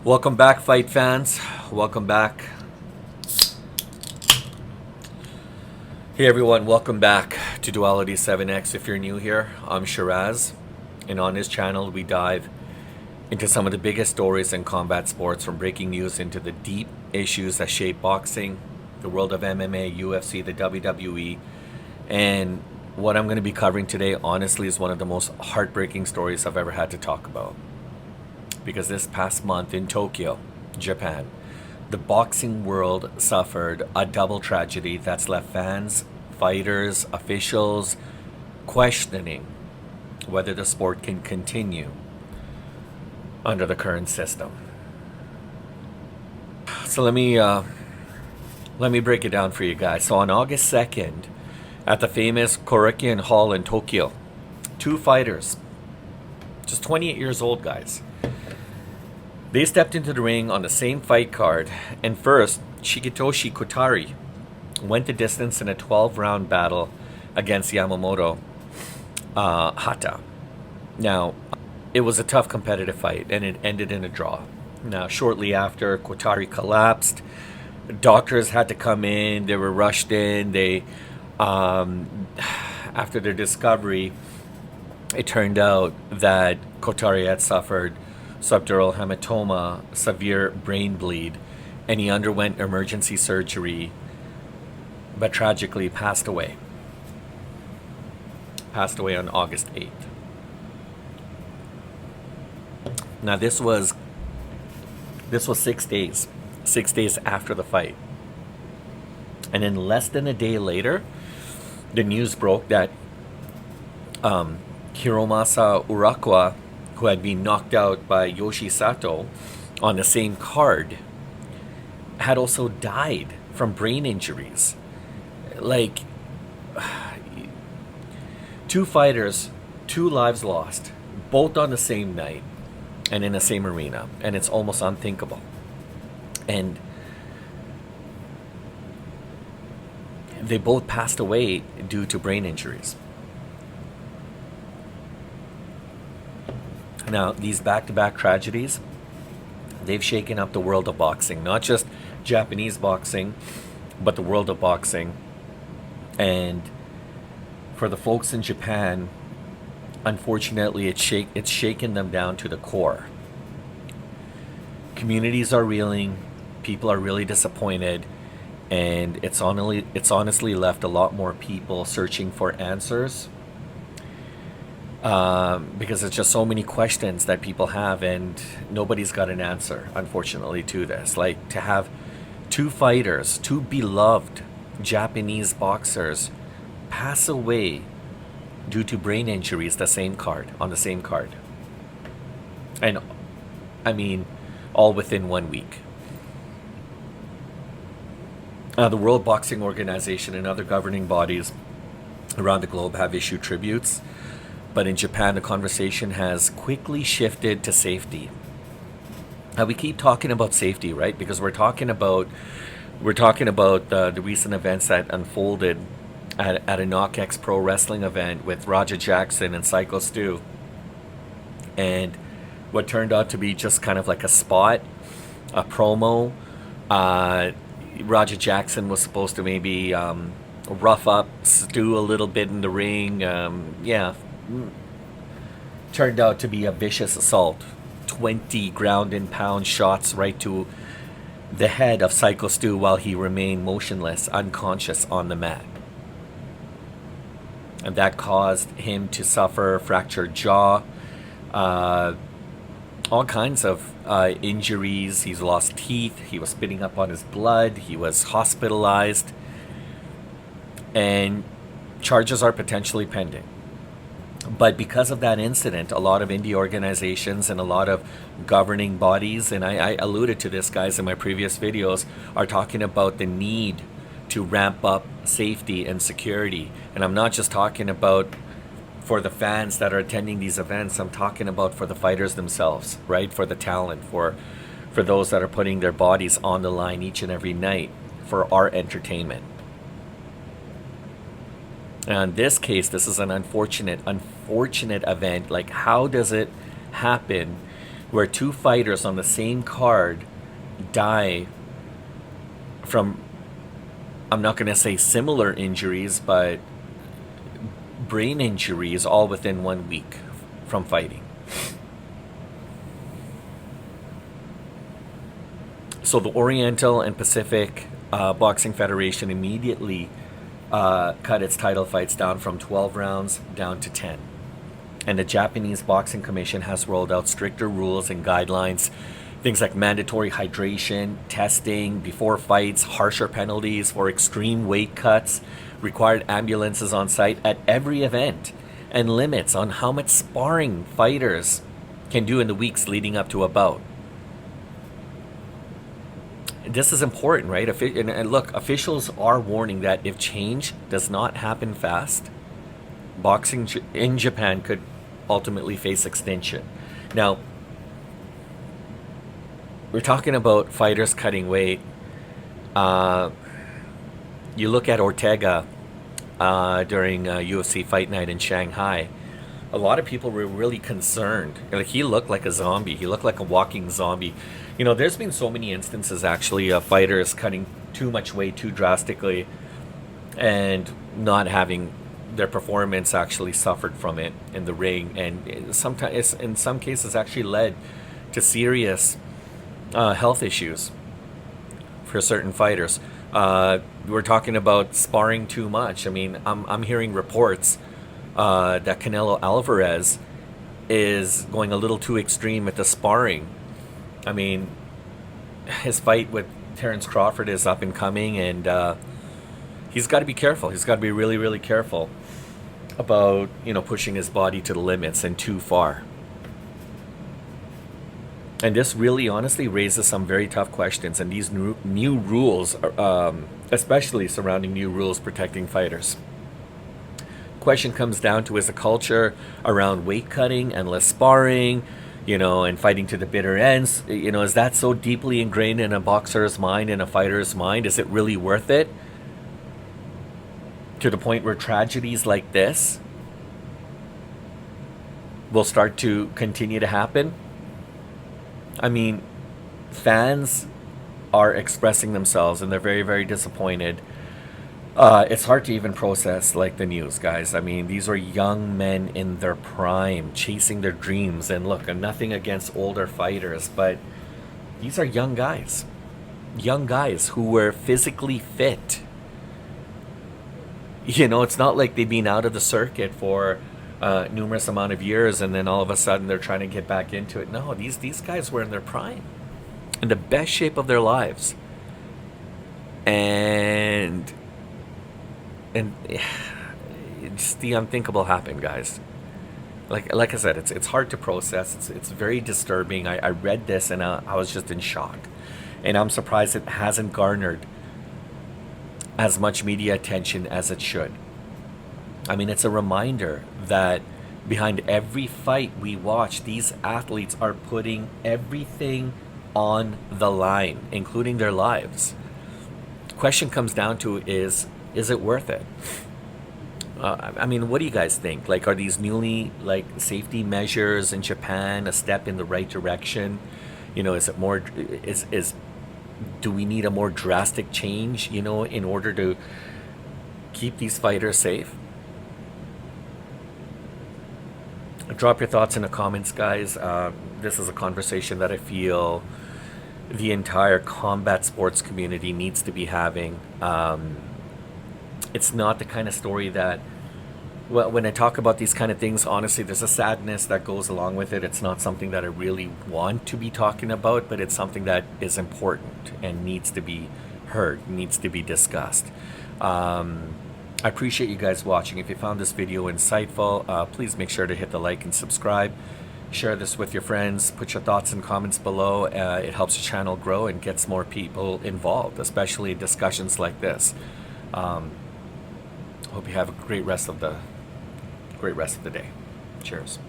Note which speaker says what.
Speaker 1: Welcome back, fight fans. Welcome back. Hey everyone, welcome back to Duality 7X. If you're new here, I'm Shiraz, and on this channel we dive into some of the biggest stories in combat sports, from breaking news into the deep issues that shape boxing, the world of MMA, UFC, the WWE, and what I'm going to be covering today, honestly, is one of the most heartbreaking stories I've ever had to talk about. Because this past month in Tokyo, Japan, the boxing world suffered a double tragedy that's left fans, fighters, officials questioning whether the sport can continue under the current system. So let me break it down for you guys. So on August 2nd, at the famous Korakuen Hall in Tokyo, two fighters, just 28 years old guys, they stepped into the ring on the same fight card, and first, Shigetoshi Kotari went the distance in a 12-round battle against Yamato Hata. Now, it was a tough competitive fight, and it ended in a draw. Now, shortly after, Kotari collapsed. Doctors had to come in. They were rushed in. After their discovery, it turned out that Kotari had suffered subdural hematoma, severe brain bleed, and he underwent emergency surgery, but tragically passed away. Passed away on August 8th. Now this was 6 days. 6 days after the fight. And then less than a day later, the news broke that Hiromasa Urakawa, who had been knocked out by Yoji Saito on the same card, had also died from brain injuries. Like, two fighters, two lives lost, both on the same night and in the same arena, and it's almost unthinkable. And they both passed away due to brain injuries. Now, these back-to-back tragedies, they've shaken up the world of boxing. Not just Japanese boxing, but the world of boxing. And for the folks in Japan, unfortunately, it's shaken them down to the core. Communities are reeling. People are really disappointed. And it's honestly left a lot more people searching for answers. Because there's just so many questions that people have, and nobody's got an answer, unfortunately, to this. Like, to have two fighters, two beloved Japanese boxers, pass away due to brain injuries on the same card. And, I mean, all within 1 week. The World Boxing Organization and other governing bodies around the globe have issued tributes. But in Japan, the conversation has quickly shifted to safety. Now, we keep talking about safety, right? Because we're talking about the recent events that unfolded at a KnockX Pro Wrestling event with Roger Jackson and Psycho Stu, and what turned out to be just kind of like a spot, a promo. Roger Jackson was supposed to maybe rough up Stu a little bit in the ring. Turned out to be a vicious assault. 20 ground and pound shots right to the head of Psycho Stu while he remained motionless, unconscious on the mat. And that caused him to suffer fractured jaw, all kinds of injuries. He's lost teeth. He was spitting up on his blood. He was hospitalized. And charges are potentially pending. But because of that incident, a lot of indie organizations and a lot of governing bodies, and I alluded to this, guys, in my previous videos, are talking about the need to ramp up safety and security. And I'm not just talking about for the fans that are attending these events. I'm talking about for the fighters themselves, right? For the talent, for those that are putting their bodies on the line each and every night for our entertainment. In this case, this is an unfortunate event. Like, how does it happen where two fighters on the same card die from, I'm not going to say similar injuries, but brain injuries all within 1 week from fighting. So the Oriental and Pacific Boxing Federation immediately cut its title fights down from 12 rounds down to 10. And the Japanese Boxing Commission has rolled out stricter rules and guidelines, things like mandatory hydration, testing before fights, harsher penalties for extreme weight cuts, required ambulances on site at every event, and limits on how much sparring fighters can do in the weeks leading up to a bout. This is important, right? And look, officials are warning that if change does not happen fast, boxing in Japan could ultimately face extinction. Now, we're talking about fighters cutting weight. You look at Ortega during UFC Fight Night in Shanghai. A lot of people were really concerned. Like, he looked like a zombie. He looked like a walking zombie. You know, there's been so many instances actually of fighters cutting too much weight too drastically and not having their performance actually suffered from it in the ring, and sometimes in some cases actually led to serious health issues for certain fighters. We're talking about sparring too much. I mean, I'm hearing reports that Canelo Alvarez is going a little too extreme with the sparring. I mean, his fight with Terrence Crawford is up and coming, and he's got to be careful. He's got to be really, really careful about, you know, pushing his body to the limits and too far. And this really honestly raises some very tough questions, and these new rules, especially surrounding new rules protecting fighters. Question comes down to, is the culture around weight cutting and less sparring, you know, and fighting to the bitter ends, you know, is that so deeply ingrained in a boxer's mind and a fighter's mind? Is it really worth it? To the point where tragedies like this will start to continue to happen? I mean, fans are expressing themselves and they're very, very disappointed. It's hard to even process, like, the news, guys. I mean, these are young men in their prime, chasing their dreams. And look, I'm nothing against older fighters, but these are young guys. Young guys who were physically fit. You know, it's not like they've been out of the circuit for numerous amount of years and then all of a sudden they're trying to get back into it. No, these guys were in their prime, in the best shape of their lives. And just the unthinkable happened, guys. Like I said, it's hard to process. It's very disturbing. I read this and I was just in shock. And I'm surprised it hasn't garnered as much media attention as it should. I mean, it's a reminder that behind every fight we watch, these athletes are putting everything on the line, including their lives. Question comes down to is it worth it? I mean, what do you guys think? Like, are these newly, like, safety measures in Japan a step in the right direction? You know, is it more, do we need a more drastic change, you know, in order to keep these fighters safe? Drop your thoughts in the comments, guys. This is a conversation that I feel the entire combat sports community needs to be having. It's not the kind of story that, well, when I talk about these kind of things, honestly, there's a sadness that goes along with it. It's not something that I really want to be talking about, but it's something that is important and needs to be heard, needs to be discussed. I appreciate you guys watching. If you found this video insightful, please make sure to hit the like and subscribe. Share this with your friends. Put your thoughts and comments below. It helps the channel grow and gets more people involved, especially in discussions like this. Hope you have a great rest of the day. Cheers.